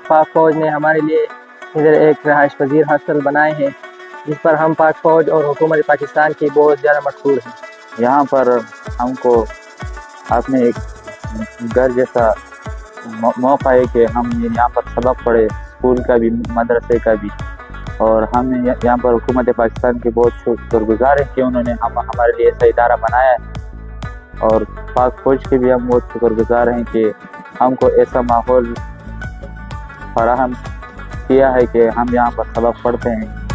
पाक फ़ौज ने हमारे लिए इधर एक रहाइश पजीर हॉस्टल बनाए हैं, जिस पर हम पाक फ़ौज और हुकूमत पाकिस्तान की बहुत ज़्यादा मशहूर हैं। यहाँ पर हमको अपने एक घर जैसा मौका है कि हम यहाँ पर सबक पढ़े, स्कूल का भी मदरसे का भी। और हम यहाँ पर हुकूमत पाकिस्तान के बहुत शुक्रगुजार हैं कि उन्होंने हमारे लिए ऐसा इदारा बनाया है। और पाक फौज के भी हम बहुत शुक्रगुजार हैं कि हमको ऐसा माहौल फराहम किया है कि हम यहाँ पर सबक पढ़ते हैं।